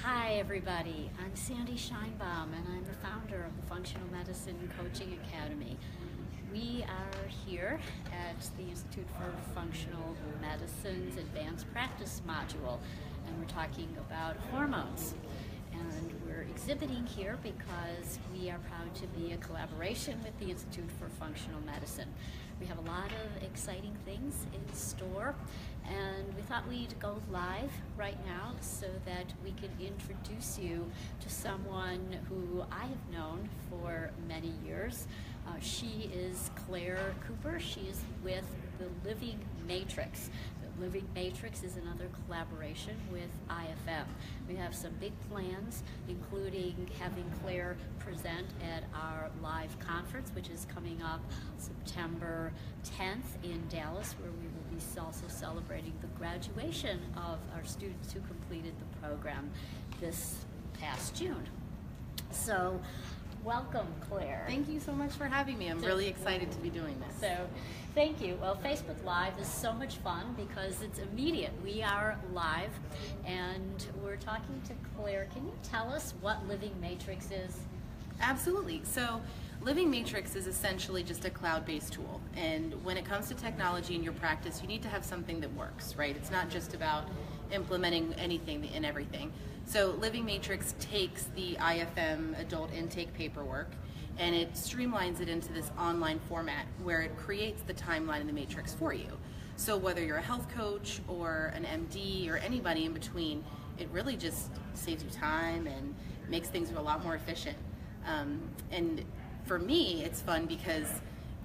Hi everybody, I'm Sandy Scheinbaum and I'm the founder of the Functional Medicine Coaching Academy. We are here at the Institute for Functional Medicine's Advanced Practice module, and we're talking about hormones. And we're exhibiting here because we are proud to be a collaboration with the Institute for Functional Medicine. We have a lot of exciting things in store, and we thought we'd go live right now so that we could introduce you to someone who I have known for many years. She is Claire Cooper. She is with the Living Matrix. The Living Matrix is another collaboration with IFM. We have some big plans, including having Claire present at our live conference, which is coming up September 10th in Dallas, where we will be also celebrating the graduation of our students who completed the program this past June. So, welcome, Claire. Thank you so much for having me. I'm really excited to be doing this. So, thank you. Well, Facebook Live is so much fun because it's immediate. We are live, and we're talking to Claire. Can you tell us what Living Matrix is? Absolutely. So, Living Matrix is essentially just a cloud-based tool. And when it comes to technology in your practice, you need to have something that works, right? It's not just about implementing anything and everything. So Living Matrix takes the IFM adult intake paperwork and it streamlines it into this online format where it creates the timeline in the matrix for you. So whether you're a health coach or an MD or anybody in between, it really just saves you time and makes things a lot more efficient. And for me, it's fun because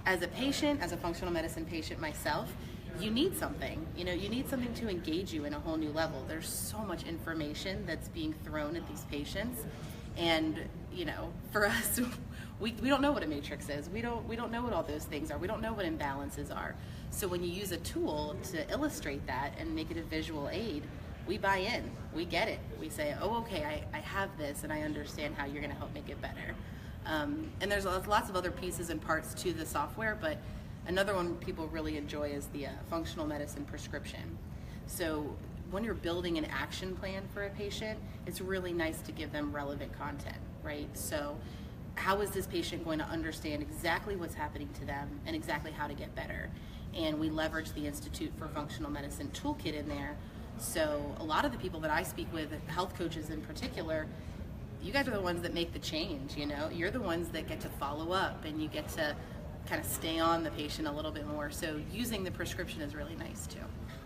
as a patient, as a functional medicine patient myself, you need something, you need something to engage you in a whole new level. There's so much information that's being thrown at these patients, and for us, we don't know what a matrix is. We don't know what all those things are. We don't know what imbalances are. So when you use a tool to illustrate that and make it a visual aid, we buy in, we get it. We say, oh, okay, I have this and I understand how you're gonna help make it better. And there's lots of other pieces and parts to the software, but another one people really enjoy is the functional medicine prescription. So when you're building an action plan for a patient, it's really nice to give them relevant content, right? So how is this patient going to understand exactly what's happening to them and exactly how to get better? And we leverage the Institute for Functional Medicine toolkit in there. So a lot of the people that I speak with, health coaches in particular, you guys are the ones that make the change, You're the ones that get to follow up and you get to kind of stay on the patient a little bit more. So using the prescription is really nice too.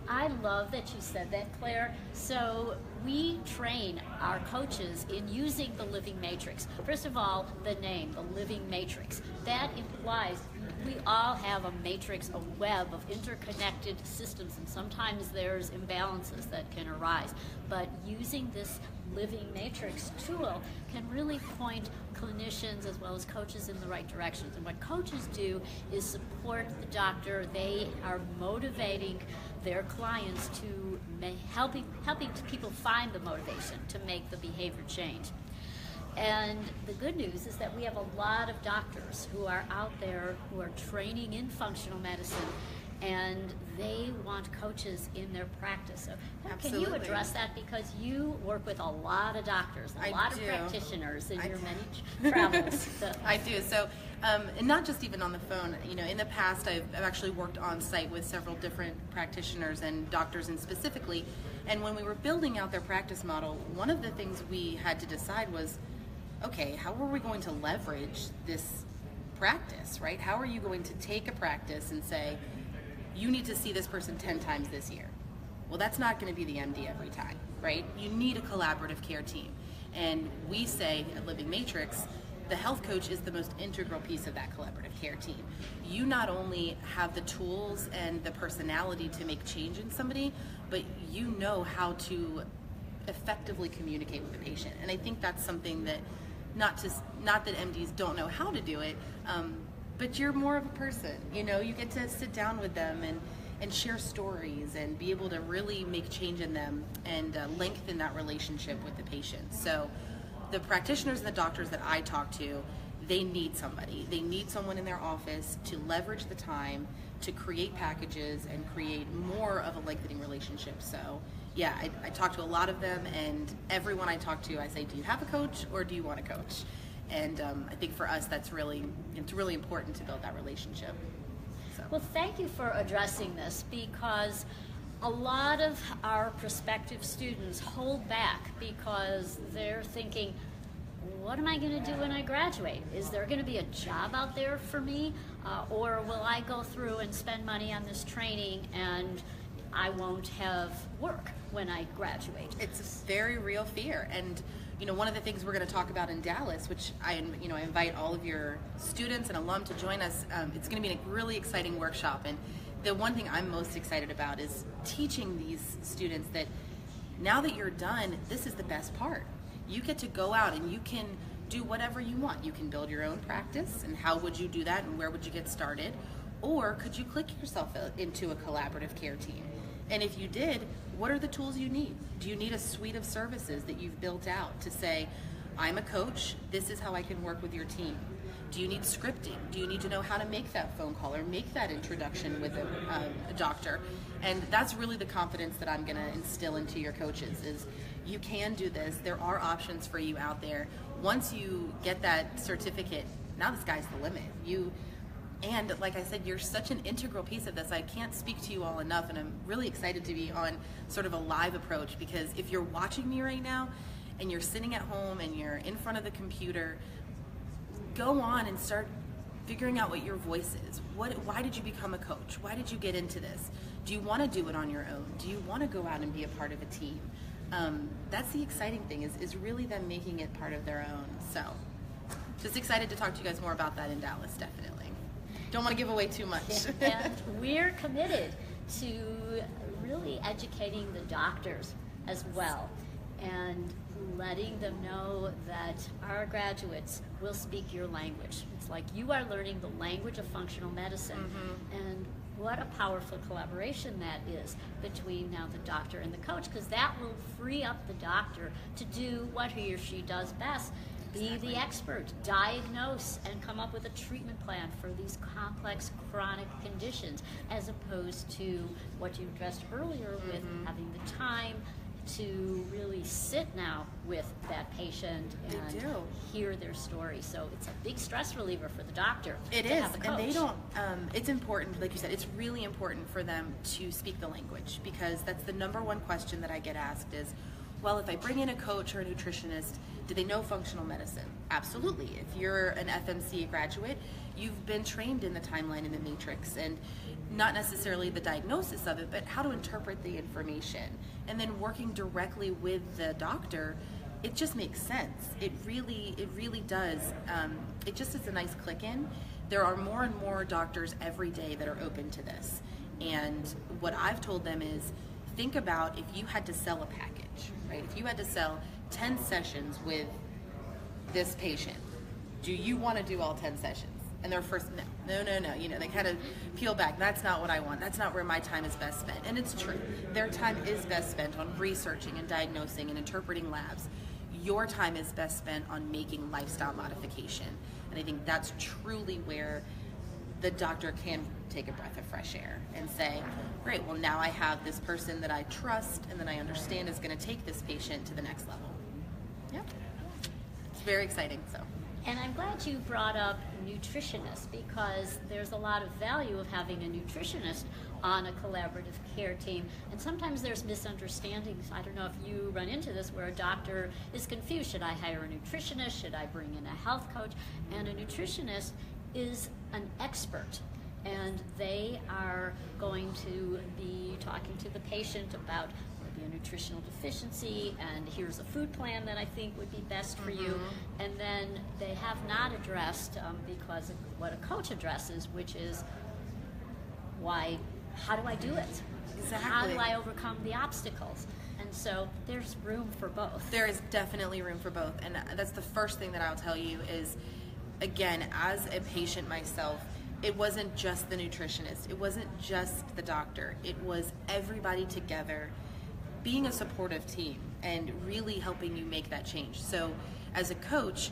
I love that you said that, Claire. So we train our coaches in using the Living Matrix. First of all, the name, the Living Matrix. That implies we all have a matrix, a web of interconnected systems, and sometimes there's imbalances that can arise. But using this Living Matrix tool can really point clinicians as well as coaches in the right directions. And what coaches do is support the doctor. They are motivating their clients to helping people find the motivation to make the behavior change. And the good news is that we have a lot of doctors who are out there who are training in functional medicine, and they want coaches in their practice. So can you address that? Because you work with a lot of doctors, a lot of practitioners in your many travels. So. I do. So, and not just even on the phone. In the past, I've actually worked on site with several different practitioners and doctors, and specifically. And when we were building out their practice model, one of the things we had to decide was, okay, how are we going to leverage this practice, right? How are you going to take a practice and say, you need to see this person 10 times this year? Well, that's not going to be the MD every time, right? You need a collaborative care team. And we say at Living Matrix, the health coach is the most integral piece of that collaborative care team. You not only have the tools and the personality to make change in somebody, but you know how to effectively communicate with the patient. And I think that's something that not that MDs don't know how to do it, but you're more of a person. You get to sit down with them and share stories and be able to really make change in them and lengthen that relationship with the patient. So the practitioners and the doctors that I talk to, they need somebody. They need someone in their office to leverage the time to create packages and create more of a lengthening relationship. So yeah, I talk to a lot of them, and everyone I talk to, I say, do you have a coach or do you want a coach? And I think for us, it's really important to build that relationship. So. Well, thank you for addressing this, because a lot of our prospective students hold back because they're thinking, what am I going to do when I graduate? Is there going to be a job out there for me? Or will I go through and spend money on this training and I won't have work when I graduate? It's a very real fear. And one of the things we're going to talk about in Dallas, which I invite all of your students and alum to join us. It's going to be a really exciting workshop. And the one thing I'm most excited about is teaching these students that now that you're done, this is the best part. You get to go out and you can do whatever you want. You can build your own practice, and how would you do that, and where would you get started? Or could you click yourself into a collaborative care team? And if you did, what are the tools you need? Do you need a suite of services that you've built out to say, I'm a coach, this is how I can work with your team? Do you need scripting? Do you need to know how to make that phone call or make that introduction with a doctor? And that's really the confidence that I'm going to instill into your coaches is you can do this. There are options for you out there. Once you get that certificate, now the sky's the limit. And like I said, you're such an integral piece of this. I can't speak to you all enough, and I'm really excited to be on sort of a live approach, because if you're watching me right now and you're sitting at home and you're in front of the computer, go on and start figuring out what your voice is. Why did you become a coach? Why did you get into this? Do you want to do it on your own? Do you want to go out and be a part of a team? That's the exciting thing is really them making it part of their own. So just excited to talk to you guys more about that in Dallas, definitely. Don't want to give away too much. And we're committed to really educating the doctors as well, and letting them know that our graduates will speak your language. It's like you are learning the language of functional medicine. Mm-hmm. And what a powerful collaboration that is between now the doctor and the coach, because that will free up the doctor to do what he or she does best. Be the expert, diagnose, and come up with a treatment plan for these complex chronic conditions, as opposed to what you addressed earlier with having the time to really sit now with that patient and hear their story. So it's a big stress reliever for the doctor. It is, and they don't, it's important, like you said, it's really important for them to speak the language, because that's the number one question that I get asked is, well, if I bring in a coach or a nutritionist, do they know functional medicine? Absolutely. If you're an FMC graduate, you've been trained in the timeline in the matrix, and not necessarily the diagnosis of it, but how to interpret the information. And then working directly with the doctor, it just makes sense. It really does. It just is a nice click in. There are more and more doctors every day that are open to this. And what I've told them is, think about if you had to sell a package, right? If you had to sell 10 sessions with this patient, do you want to do all 10 sessions? And their first, no. They kind of peel back. That's not what I want. That's not where my time is best spent. And it's true. Their time is best spent on researching and diagnosing and interpreting labs. Your time is best spent on making lifestyle modification. And I think that's truly where the doctor can take a breath of fresh air and say, great, well now I have this person that I trust and that I understand is going to take this patient to the next level. Yep. It's very exciting. So. And I'm glad you brought up nutritionists, because there's a lot of value of having a nutritionist on a collaborative care team. And sometimes there's misunderstandings. I don't know if you run into this, where a doctor is confused. Should I hire a nutritionist? Should I bring in a health coach? And a nutritionist is an expert, and they are going to be talking to the patient about maybe a nutritional deficiency, and here's a food plan that I think would be best for you. And then they have not addressed, because of what a coach addresses, which is how do I do it? Exactly. How do I overcome the obstacles? And so there's room for both. There is definitely room for both. And that's the first thing that I'll tell you is, again, as a patient myself, it wasn't just the nutritionist. It wasn't just the doctor. It was everybody together being a supportive team and really helping you make that change. So as a coach,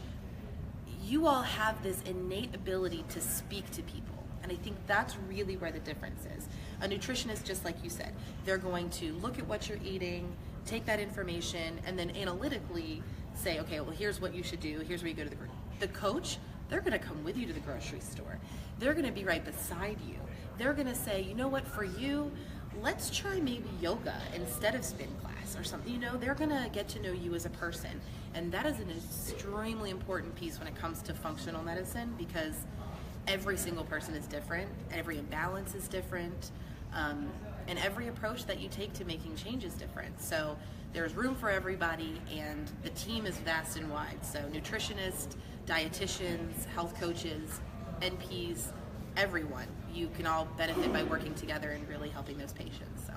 you all have this innate ability to speak to people. And I think that's really where the difference is. A nutritionist, just like you said, they're going to look at what you're eating, take that information, and then analytically say, okay, well, here's what you should do, here's where you go to the coach, they're going to come with you to the grocery store. They're going to be right beside you. They're going to say, you know what, for you, let's try maybe yoga instead of spin class or something. You know, they're going to get to know you as a person. And that is an extremely important piece when it comes to functional medicine, because every single person is different, every imbalance is different, and every approach that you take to making change is different. So there's room for everybody, and the team is vast and wide. So nutritionists, dietitians, health coaches, NPs, everyone. You can all benefit by working together and really helping those patients.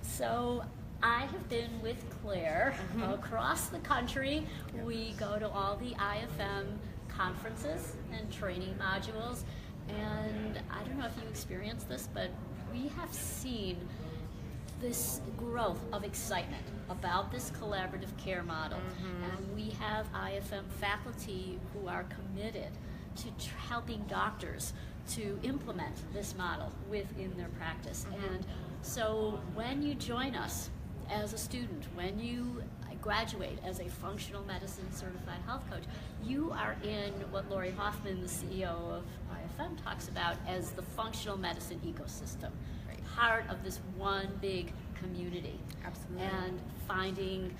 So I have been with Claire across the country. We go to all the IFM conferences and training modules, and I don't know if you experienced this, but we have seen this growth of excitement about this collaborative care model, and we have IFM faculty who are committed to helping doctors to implement this model within their practice. And so when you join us as a student, when you graduate as a functional medicine certified health coach, you are in what Lori Hoffman, the CEO of IFM, talks about as the functional medicine ecosystem, part of this one big community. Absolutely. And finding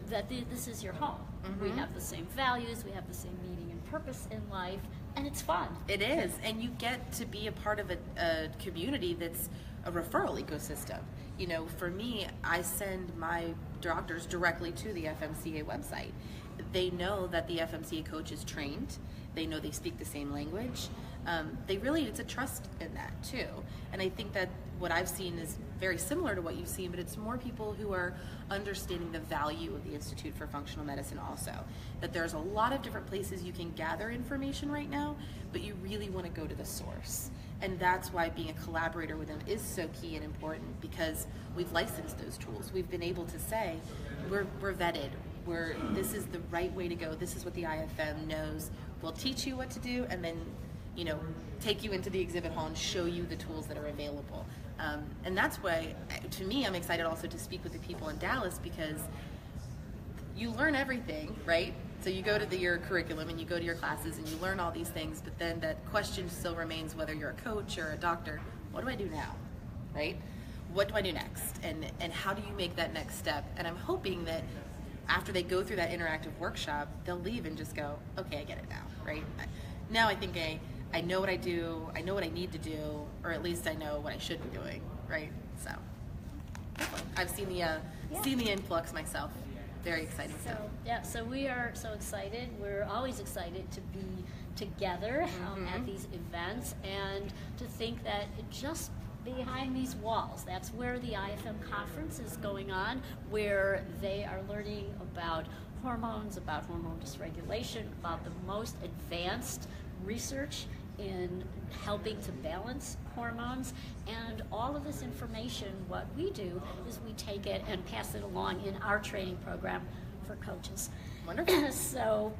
that this is your home. We have the same values, we have the same meaning and purpose in life, and it's fun. It is, and you get to be a part of a community that's a referral ecosystem. You know, for me, I send my doctors directly to the FMCA website. They know that the FMCA coach is trained. They know they speak the same language. It's a trust in that too. And I think that what I've seen is very similar to what you've seen, but it's more people who are understanding the value of the Institute for Functional Medicine also. That there's a lot of different places you can gather information right now, but you really want to go to the source. And that's why being a collaborator with them is so key and important, because we've licensed those tools. We've been able to say, we're vetted, this is the right way to go, this is what the IFM knows. We'll teach you what to do, and then, you know, take you into the exhibit hall and show you the tools that are available. And that's why, to me, I'm excited also to speak with the people in Dallas, because you learn everything, right? So you go to your curriculum and you go to your classes and you learn all these things, but then that question still remains, whether you're a coach or a doctor, what do I do now, right? What do I do next? And how do you make that next step? And I'm hoping that after they go through that interactive workshop, they'll leave and just go, okay, I get it now, right? Now I think I know what I do, I know what I need to do, or at least I know what I should be doing, right? So I've seen the influx myself. Very exciting stuff. So we are so excited. We're always excited to be together at these events, and to think that just behind these walls, that's where the IFM conference is going on, where they are learning about hormones, about hormone dysregulation, about the most advanced research in helping to balance hormones, and all of this information, what we do is we take it and pass it along in our training program for coaches. Wonderful. So,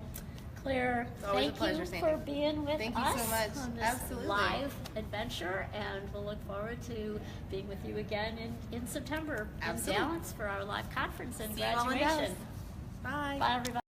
Claire, thank you for being with us Thank you so much. on this Absolutely. live adventure, and we'll look forward to being with you again in September Absolutely. in Dallas for our live conference and See you all in Dallas. graduation. Bye. Bye, everybody.